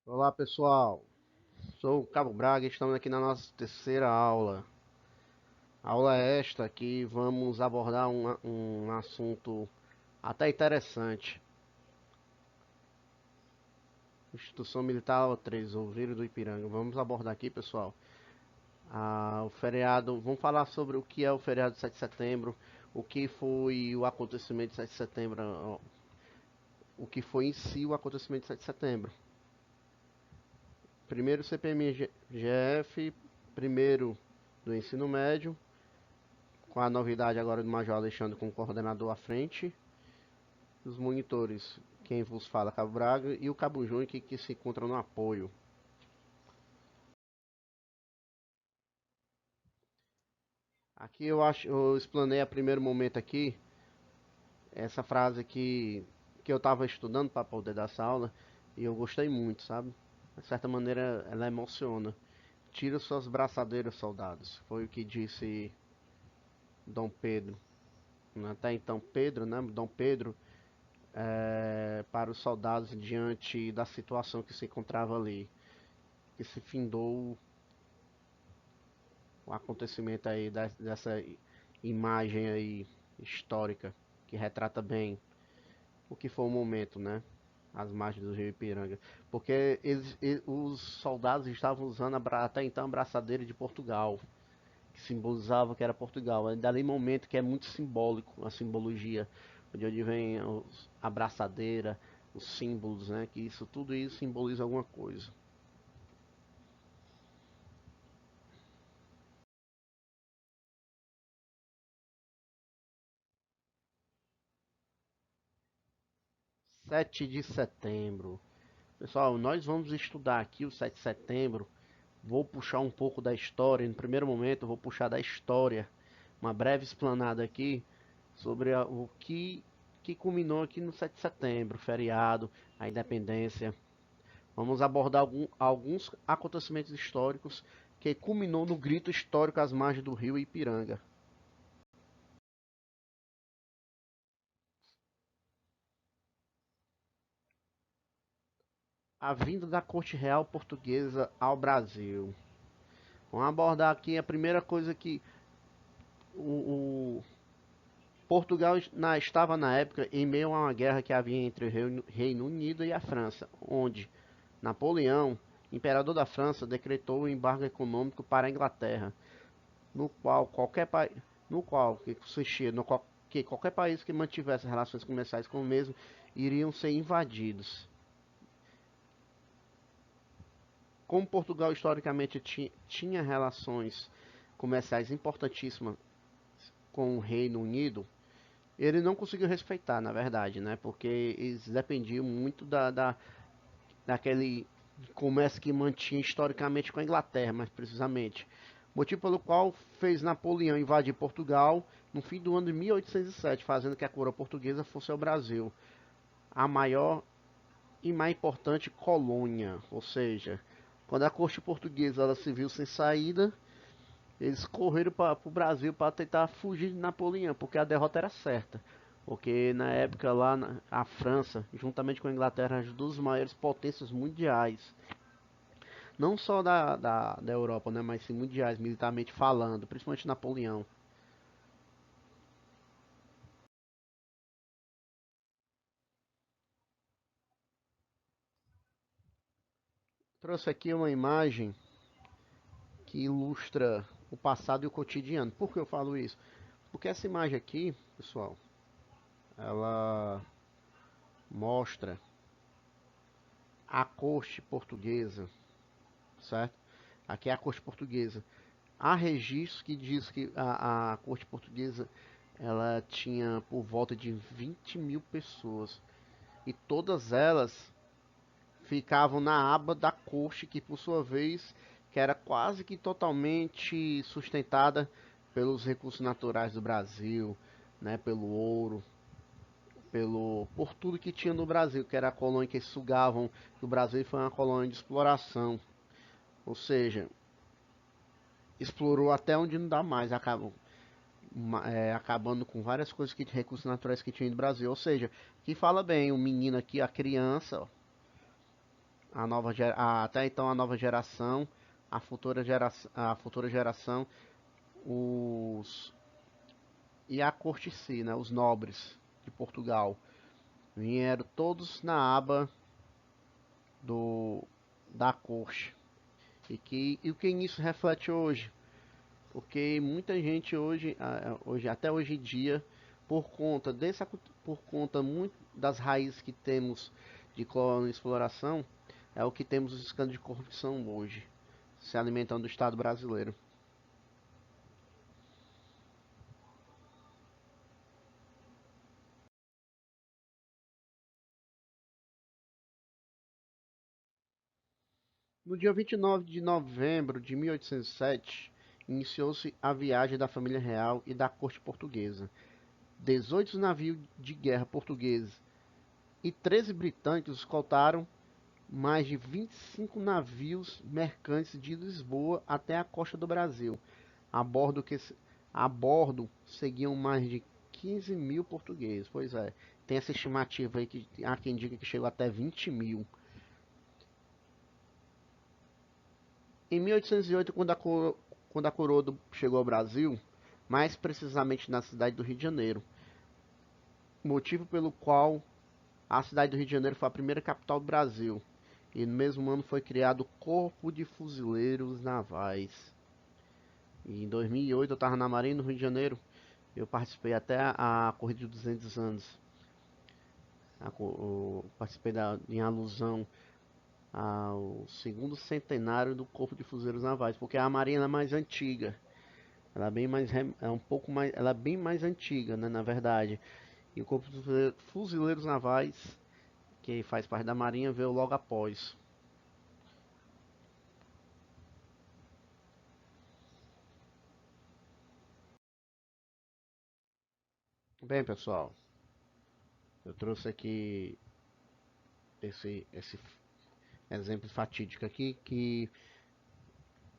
Olá pessoal, sou o Cabo Braga e estamos aqui na nossa terceira aula. Aula esta que vamos abordar um assunto até interessante. Instituição Militar 3, Ouvir do Ipiranga. Vamos abordar aqui, pessoal, o feriado. Vamos falar sobre o que é o feriado de 7 de setembro, o que foi o acontecimento de 7 de setembro, o que foi em si o acontecimento de 7 de setembro. Primeiro CPM-GF, primeiro do ensino médio, com a novidade agora do Major Alexandre como coordenador à frente. Os monitores, quem vos fala, Cabo Braga, e o Cabo Júnior que se encontra no apoio. Aqui eu explanei a primeiro momento aqui, essa frase que eu estava estudando para poder dar essa aula, e eu gostei muito, sabe? De certa maneira ela emociona. Tira suas braçadeiras, soldados. Foi o que disse Dom Pedro. Até então Pedro, né? Dom Pedro para os soldados diante da situação que se encontrava ali, que se findou o acontecimento aí dessa imagem aí histórica que retrata bem o que foi o momento, né? As margens do Rio Ipiranga, porque os soldados estavam usando até então a braçadeira de Portugal, que simbolizava que era Portugal. É dali momento que é muito simbólico a simbologia, de onde vem a braçadeira, os símbolos, né? Que isso tudo isso simboliza alguma coisa. 7 de setembro. Pessoal, nós vamos estudar aqui o 7 de setembro. Vou puxar um pouco da história. No primeiro momento, eu vou puxar da história. Uma breve explanada aqui sobre o que culminou aqui no 7 de setembro, feriado, a independência. Vamos abordar alguns acontecimentos históricos que culminou no grito histórico às margens do rio Ipiranga. A vinda da corte real portuguesa ao Brasil. Vamos abordar aqui a primeira coisa que o Portugal estava na época em meio a uma guerra que havia entre o Reino Unido e a França, onde Napoleão, imperador da França, decretou o embargo econômico para a Inglaterra, no qual qualquer país, no qual que consistia no qual, que qualquer país que mantivesse relações comerciais com o mesmo iriam ser invadidos. Como Portugal historicamente tinha relações comerciais importantíssimas com o Reino Unido, ele não conseguiu respeitar, na verdade, né? Porque eles dependiam muito daquele comércio que mantinha historicamente com a Inglaterra, mais precisamente. Motivo pelo qual fez Napoleão invadir Portugal no fim do ano de 1807, fazendo que a coroa portuguesa fosse ao Brasil, a maior e mais importante colônia. Ou seja, quando a corte portuguesa ela se viu sem saída, eles correram para o Brasil para tentar fugir de Napoleão, porque a derrota era certa. Porque na época lá a França, juntamente com a Inglaterra, as duas maiores potências mundiais. Não só da Europa, né, mas sim mundiais, militarmente falando, principalmente Napoleão. Trouxe aqui uma imagem que ilustra o passado e o cotidiano. Por que eu falo isso? Porque essa imagem aqui, pessoal, ela mostra a corte portuguesa, certo? Aqui é a corte portuguesa. Há registros que diz que a corte portuguesa ela tinha por volta de 20 mil pessoas e todas elas ficavam na aba da corte, que por sua vez que era quase que totalmente sustentada pelos recursos naturais do Brasil, né, pelo ouro, por tudo que tinha no Brasil, que era a colônia que sugavam do Brasil, foi uma colônia de exploração, ou seja, explorou até onde não dá mais, acabando com várias coisas que recursos naturais que tinha no Brasil. Ou seja, que fala bem, o menino aqui, a criança, ó, até então a nova geração, a futura geração, os e a corte em si, né, os nobres de Portugal, vieram todos na aba do da corte. E o que isso reflete hoje? Porque muita gente hoje até hoje em dia, por conta muito das raízes que temos de colônia e exploração, é o que temos os escândalos de corrupção hoje, se alimentando do Estado brasileiro. No dia 29 de novembro de 1807, iniciou-se a viagem da família real e da corte portuguesa. 18 navios de guerra portugueses e 13 britânicos escoltaram mais de 25 navios mercantes de Lisboa até a costa do Brasil. A bordo, que, a bordo seguiam mais de 15 mil portugueses. Pois é, tem essa estimativa aí que há quem diga que chegou até 20 mil. Em 1808, quando a coroa chegou ao Brasil, mais precisamente na cidade do Rio de Janeiro, motivo pelo qual a cidade do Rio de Janeiro foi a primeira capital do Brasil. E no mesmo ano foi criado o Corpo de Fuzileiros Navais. E em 2008 eu estava na Marinha, no Rio de Janeiro. Eu participei até a corrida de 200 anos. Participei em alusão ao segundo centenário do Corpo de Fuzileiros Navais, porque a Marinha é mais antiga. Ela é bem mais, é um pouco mais, ela é bem mais antiga, né, na verdade. E o Corpo de Fuzileiros Navais, que faz parte da Marinha, veio logo após. Bem, pessoal, eu trouxe aqui esse exemplo fatídico aqui que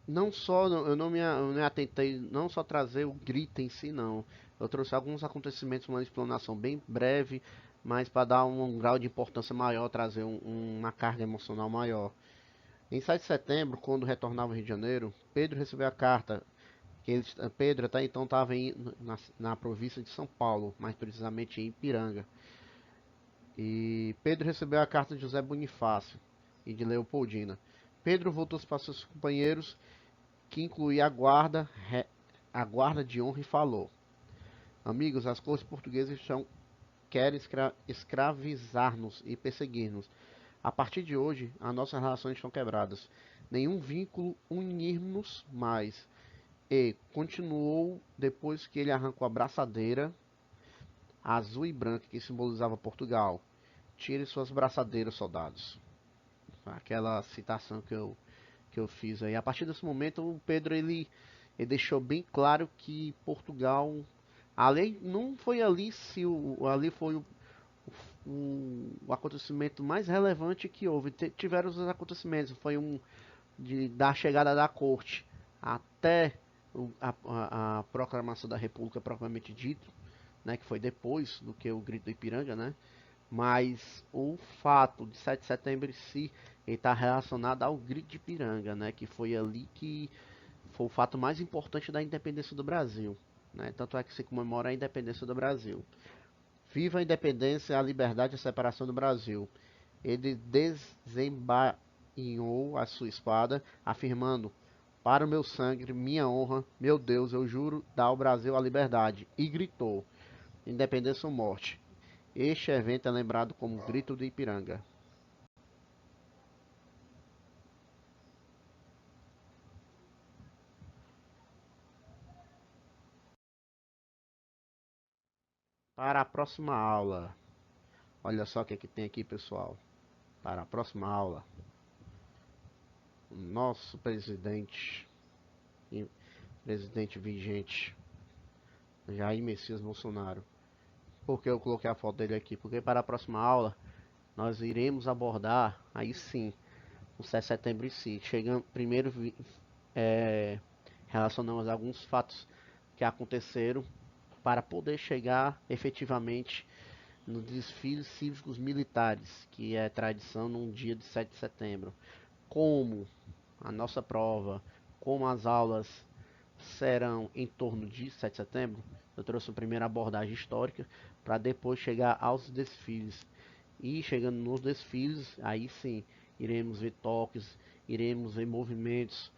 não só eu não me atentei não só trazer o grito em si não. Eu trouxe alguns acontecimentos, uma explanação bem breve, mas para dar um grau de importância maior, trazer uma carga emocional maior. Em 7 de setembro, quando retornava ao Rio de Janeiro, Pedro recebeu a carta que Pedro até então estava na província de São Paulo, mais precisamente em Ipiranga. E Pedro recebeu a carta de José Bonifácio e de Leopoldina. Pedro voltou para seus companheiros, que incluía a guarda de honra, e falou: Amigos, as cortes portuguesas querem escravizar-nos e perseguir-nos. A partir de hoje, as nossas relações estão quebradas. Nenhum vínculo unir-nos mais. E continuou depois que ele arrancou a braçadeira azul e branca que simbolizava Portugal. Tire suas braçadeiras, soldados. Aquela citação que eu fiz aí. A partir desse momento, o Pedro ele deixou bem claro que Portugal, além não foi ali se ali foi o acontecimento mais relevante que houve. Tiveram os acontecimentos, foi da chegada da corte até a proclamação da República propriamente dito, né, que foi depois do que o Grito do Ipiranga, né? Mas o fato de 7 de setembro em si está relacionado ao Grito de Ipiranga, né? Que foi ali que foi o fato mais importante da independência do Brasil, né? Tanto é que se comemora a independência do Brasil. Viva a independência, a liberdade e a separação do Brasil. Ele desembainhou a sua espada, afirmando: Para o meu sangue, minha honra, meu Deus, eu juro dar ao Brasil a liberdade. E gritou: Independência ou morte. Este evento é lembrado como Grito do Ipiranga. Para a próxima aula, olha só o que, é que tem aqui, pessoal. Para a próxima aula, o nosso presidente vigente, Jair Messias Bolsonaro. Por que eu coloquei a foto dele aqui? Porque para a próxima aula, nós iremos abordar, aí sim, o 7 de setembro em si. Chegando, primeiro, é, relacionamos alguns fatos que aconteceram para poder chegar efetivamente nos desfiles cívicos militares, que é tradição num dia de 7 de setembro. Como a nossa prova, como as aulas serão em torno de 7 de setembro, eu trouxe a primeira abordagem histórica para depois chegar aos desfiles. E chegando nos desfiles, aí sim, iremos ver toques, iremos ver movimentos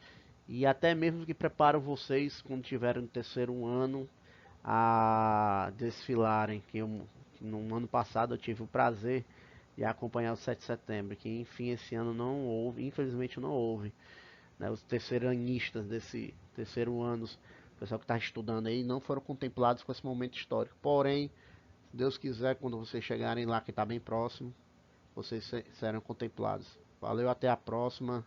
e até mesmo que preparam vocês quando tiverem no terceiro ano a desfilarem, que no ano passado eu tive o prazer de acompanhar o 7 de setembro, que enfim esse ano não houve, infelizmente não houve, né, os terceiranistas desse terceiro ano, o pessoal que está estudando aí, não foram contemplados com esse momento histórico. Porém, se Deus quiser, quando vocês chegarem lá, que está bem próximo, vocês serão contemplados. Valeu, até a próxima.